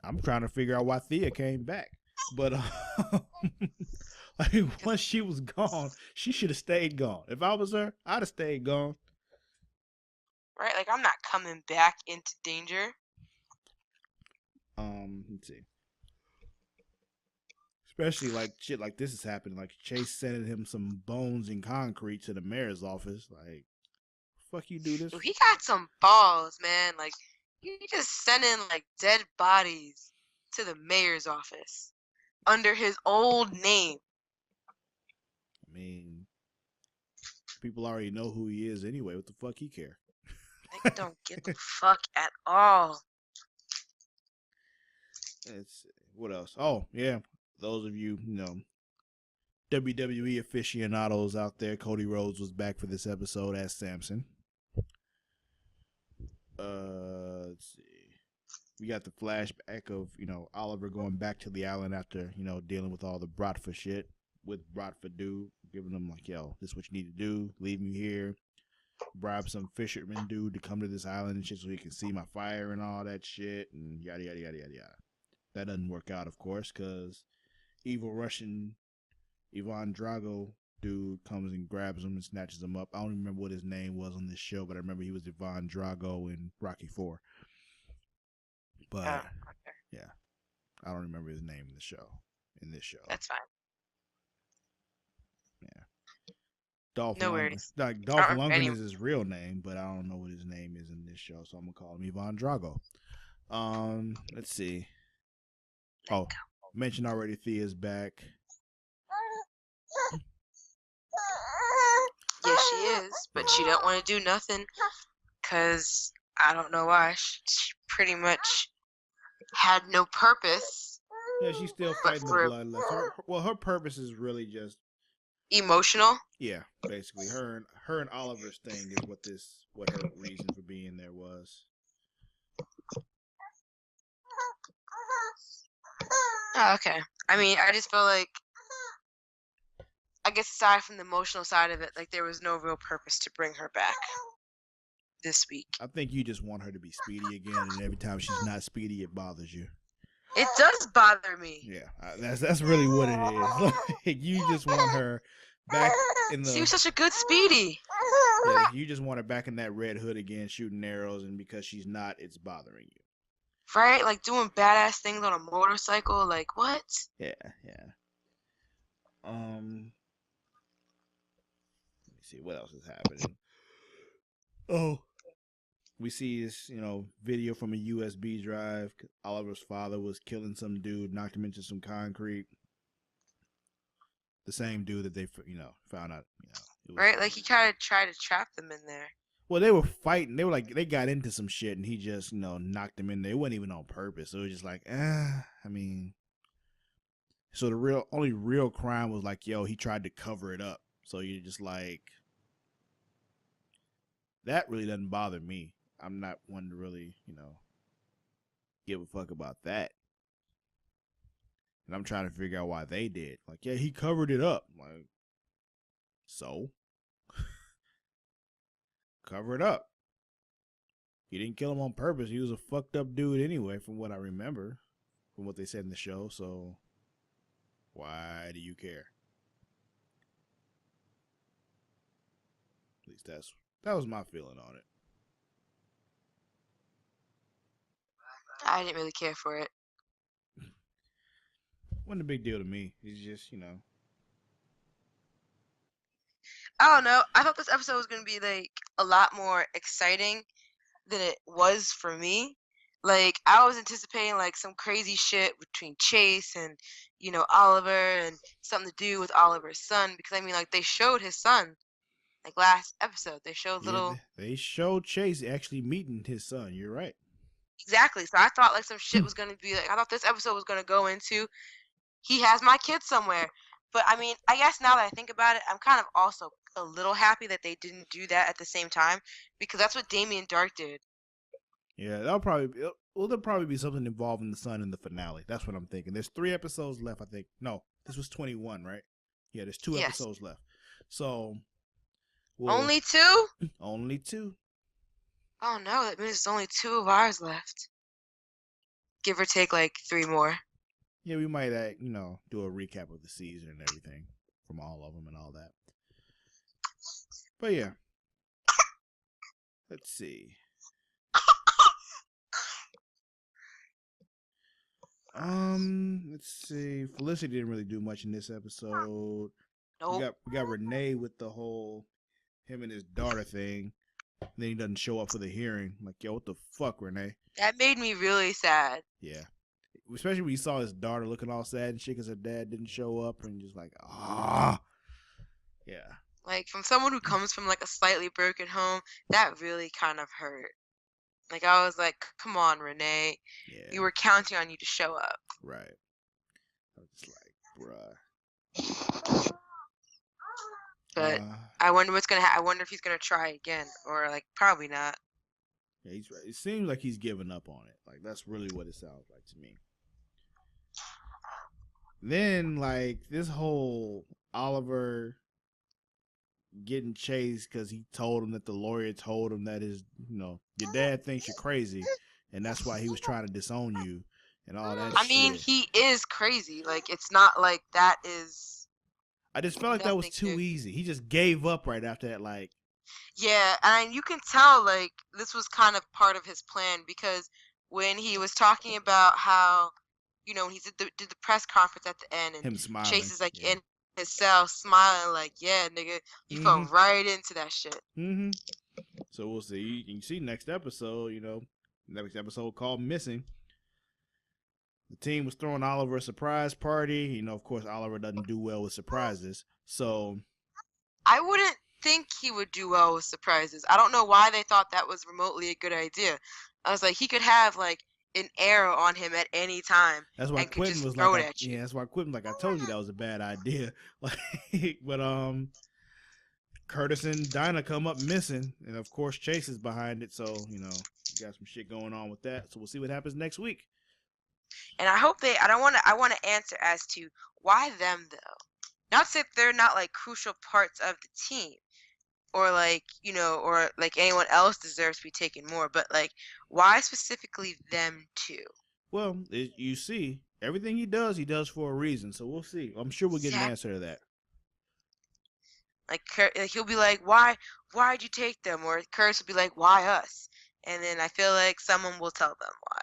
I'm trying to figure out why Thea came back, but like once she was gone, she should have stayed gone. If I was her, I'd have stayed gone. Right? Like, I'm not coming back into danger. Let's see. Especially like shit like this is happening. Like Chase sending him some bones in concrete to the mayor's office. Like, fuck you do this? Dude, he got some balls, man. Like, he just sending like dead bodies to the mayor's office under his old name. I mean, people already know who he is anyway. What the fuck he care? They don't give a fuck at all. Let's see. What else? Oh, yeah. Those of you, WWE aficionados out there, Cody Rhodes was back for this episode as Samson. Let's see. We got the flashback of, Oliver going back to the island after, dealing with all the Bratva shit with Bratva dude, giving them like, yo, this is what you need to do. Leave me here. Bribe some fisherman dude to come to this island and shit so he can see my fire and all that shit and yada, yada, yada, yada, yada. That doesn't work out, of course, because evil Russian Ivan Drago dude comes and grabs him and snatches him up. I don't remember what his name was on this show, but I remember he was Ivan Drago in Rocky IV. But okay. Yeah, I don't remember his name in this show. That's fine. Yeah. Dolph no Lundgren. worries. Like Dolph Lundgren is his real name, but I don't know what his name is in this show, so I'm gonna call him Ivan Drago. Let's see. Oh, mentioned already. Thea's back. Yeah, she is, but she don't want to do nothing, cause I don't know why. She pretty much had no purpose. Yeah, she's still fighting the bloodlust. Her purpose is really just emotional. Yeah, basically, her and Oliver's thing is what her reason for being there was. Oh, okay. I mean, I just feel like, I guess aside from the emotional side of it, like there was no real purpose to bring her back this week. I think you just want her to be Speedy again, and every time she's not Speedy, it bothers you. It does bother me. Yeah, that's really what it is. Like, you just want her back in the. She was such a good Speedy. Yeah, you just want her back in that red hood again, shooting arrows, and because she's not, it's bothering you. Right? Like doing badass things on a motorcycle. Like, what? Yeah. Let me see what else is happening. Oh, We see this, video from a USB drive. Oliver's father was killing some dude, knocked him into some concrete. The same dude that they, found out, it was Right? Like he kind of tried to trap them in there. Well, they were fighting. They were like, they got into some shit, and he just, knocked him in there. It wasn't even on purpose. It was just like, I mean. So the only real crime was like, yo, he tried to cover it up. So you're just like, that really doesn't bother me. I'm not one to really, give a fuck about that. And I'm trying to figure out why they did. Like, yeah, he covered it up. Like, so? Cover it up. He didn't kill him on purpose. He was a fucked up dude anyway, from what I remember, from what they said in the show. So, why do you care? At least that was my feeling on it. I didn't really care for it. Wasn't a big deal to me. It's just, I don't know. I thought this episode was going to be like a lot more exciting than it was for me. Like I was anticipating like some crazy shit between Chase and Oliver, and something to do with Oliver's son, because I mean like they showed his son like last episode. They showed little they showed Chase actually meeting his son. You're right. Exactly. So I thought like some shit was going to be like, I thought this episode was going to go into he has my kid somewhere. But I mean, I guess now that I think about it, I'm kind of also a little happy that they didn't do that at the same time, because that's what Damien Dark did. Yeah, there'll probably be something involving the son in the finale. That's what I'm thinking. There's 3 episodes left, I think. No, this was 21, right? Yeah, there's 2 episodes left. So only 2? Only 2. Oh no, that means there's only 2 of ours left. Give or take like 3 more. Yeah, we might, do a recap of the season and everything from all of them and all that. But yeah, let's see. Let's see. Felicity didn't really do much in this episode. Nope. We got Renee with the whole him and his daughter thing. And then he doesn't show up for the hearing. I'm like, yo, what the fuck, Renee? That made me really sad. Yeah. Especially when you saw his daughter looking all sad and shit because her dad didn't show up, and just like, yeah. Like, from someone who comes from like a slightly broken home, that really kind of hurt. Like, I was like, come on, Renee. Yeah. We were counting on you to show up. Right. I was just like, bruh. But I wonder what's gonna happen. I wonder if he's gonna try again, or like probably not. Yeah, it seems like he's giving up on it. Like that's really what it sounds like to me. Then like this whole Oliver getting chased because he told him that the lawyer told him that his, your dad thinks you're crazy, and that's why he was trying to disown you and all that. I mean, he is crazy. Like it's not like that is. I just felt like that was too easy. He just gave up right after that. Like, yeah, and you can tell like this was kind of part of his plan, because when he was talking about how, when he did the press conference at the end, and him smiling. Chase is like in his cell smiling like, yeah, nigga, you fell right into that shit. Mm-hmm. So we'll see. You can see next episode. Next episode called Missing. The team was throwing Oliver a surprise party. Of course, Oliver doesn't do well with surprises. So I wouldn't think he would do well with surprises. I don't know why they thought that was remotely a good idea. I was like, he could have like an arrow on him at any time. That's why Quentin was like, yeah, that's why Quentin like, I told you that was a bad idea. Like, but Curtis and Dinah come up missing, and of course Chase is behind it. So you got some shit going on with that. So we'll see what happens next week. And I hope I want to answer as to why them though. Not that they're not like crucial parts of the team, or like, or like anyone else deserves to be taken more, but like why specifically them two? Well, you see, everything he does for a reason. So we'll see. I'm sure we'll get an answer to that. Like he'll be like, why'd you take them? Or Curtis will be like, why us? And then I feel like someone will tell them why.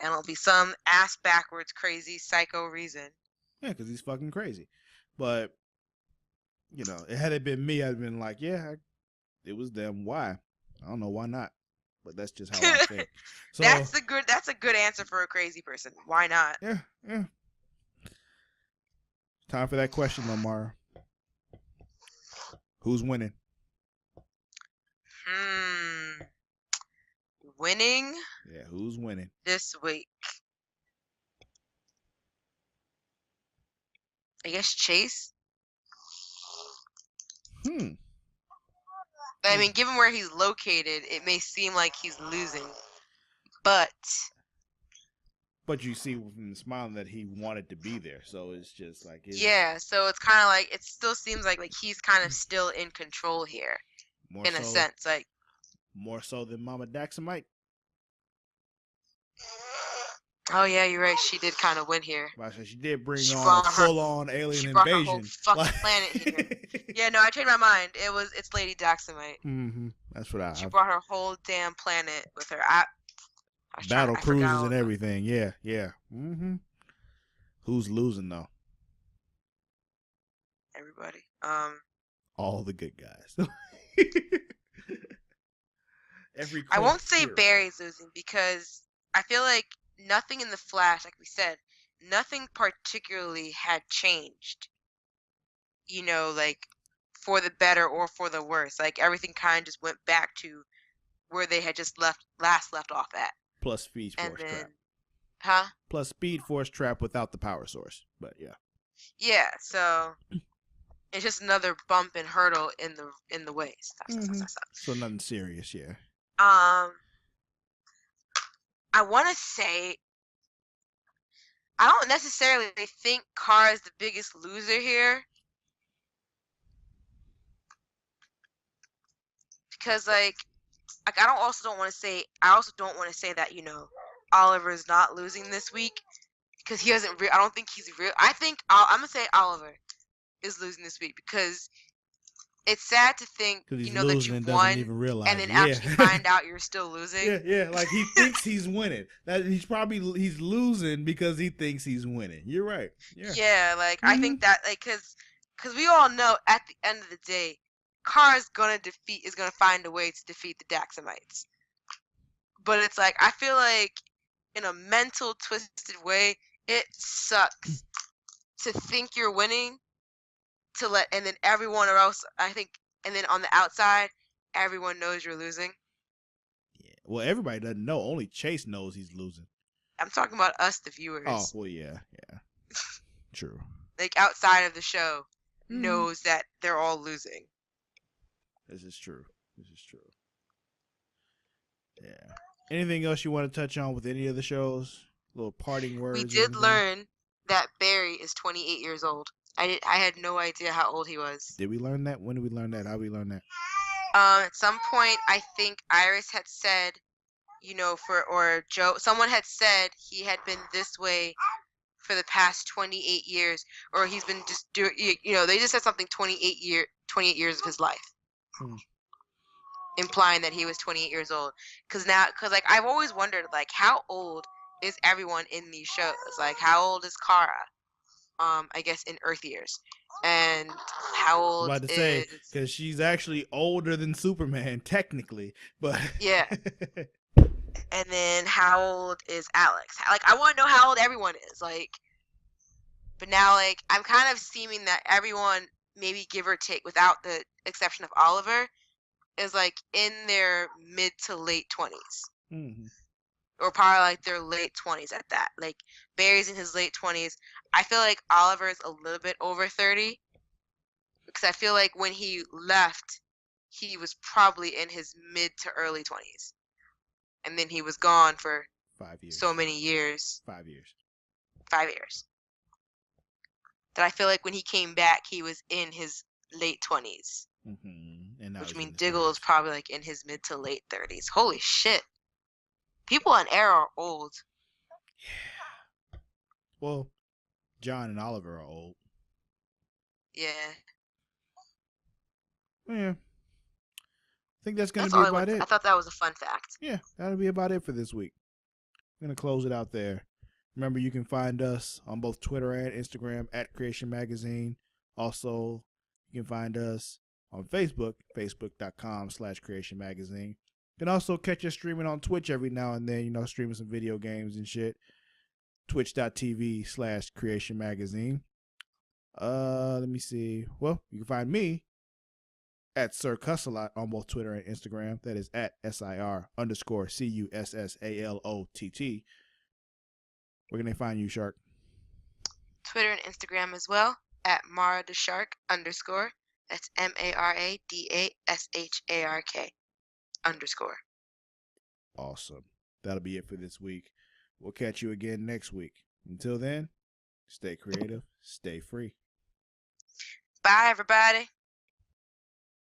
And it'll be some ass backwards, crazy, psycho reason. Yeah, because he's fucking crazy. But, had it been me, I'd been like, yeah, it was them. Why? I don't know. Why not? but that's just how I think. So That's a good answer for a crazy person. Why not? yeah. Time for that question, Lamar. Who's winning? Winning? Yeah, who's winning this week? I guess Chase. I mean, given where he's located, it may seem like he's losing, but you see from the smiling that he wanted to be there, so it's just like yeah. So it's kind of like it still seems like he's kind of still in control here, in a sense, like more so than Mama Daxamite. Oh yeah, you're right. She did kind of win here. She did bring on a full-on alien invasion. Her whole fucking planet here. Yeah, no, I changed my mind. It's Lady Daxamite. That's what She brought her whole damn planet with her. Battle cruisers and everything. Yeah. Who's losing though? Everybody. All the good guys. I won't say Barry's losing because I feel like nothing in the Flash, like we said, nothing particularly had changed. Like for the better or for the worse. Like everything kind of just went back to where they had just left off at. Plus Speed Force Trap. Huh? Plus Speed Force Trap without the power source. But yeah. Yeah, so it's just another bump and hurdle in the way. So nothing serious, yeah. I want to say I don't necessarily think Kara is the biggest loser here. Because I also don't want to say that, Oliver is not losing this week because he hasn't I don't think he's real. I'm going to say Oliver is losing this week because it's sad to think, that you won even realize and then actually find out you're still losing. Yeah, like he thinks he's winning. That he's losing because he thinks he's winning. You're right. Yeah, I think that cuz we all know at the end of the day Kara's gonna find a way to defeat the Daxamites. But it's I feel like in a mental twisted way, it sucks to think you're winning and then everyone else, and then on the outside, everyone knows you're losing. Yeah. Well, everybody doesn't know. Only Chase knows he's losing. I'm talking about us, the viewers. Oh, well, yeah. True. Outside of the show, knows that they're all losing. This is true. Yeah. Anything else you want to touch on with any of the shows? Little parting words? We did learn that Barry is 28 years old. I had no idea how old he was. Did we learn that? When did we learn that? How did we learn that? At some point, I think Iris had said, or Joe, someone had said he had been this way for the past 28 years, or he's been just doing, they just said something 28 years of his life. Implying that he was 28 years old. Because I've always wondered, how old is everyone in these shows? How old is Kara? I guess in Earth years. And how old I'm about to say, because she's actually older than Superman, technically. But yeah. And then how old is Alex? I want to know how old everyone is. But now, I'm kind of seeming that everyone, maybe give or take, without the exception of Oliver, is in their mid to late 20s. Or probably their late 20s at that. Barry's in his late 20s. I feel like Oliver is a little bit over 30. Because I feel like when he left, he was probably in his mid to early 20s. And then he was gone for 5 years. So many years. 5 years. 5 years. That I feel like when he came back, he was in his late 20s. And which means Diggle is probably in his mid to late 30s. Holy shit. People on Arrow are old. Yeah. Well, John and Oliver are old. Yeah. Yeah. I think that's going to be about it. I thought that was a fun fact. Yeah, that'll be about it for this week. I'm going to close it out there. Remember, you can find us on both Twitter and Instagram at Creation Magazine. Also, you can find us on Facebook, facebook.com/Creation Magazine. You can also catch us streaming on Twitch every now and then, streaming some video games and shit. Twitch.tv/Creation Magazine. Let me see. Well, you can find me at Sir Cussalott on both Twitter and Instagram. That is at SIR_CUSSALOTT. Where can they find you, Shark? Twitter and Instagram as well at Mara the Shark _. That's MARADASHARK _. Awesome. That'll be it for this week. We'll catch you again next week. Until then, stay creative, stay free. Bye, everybody.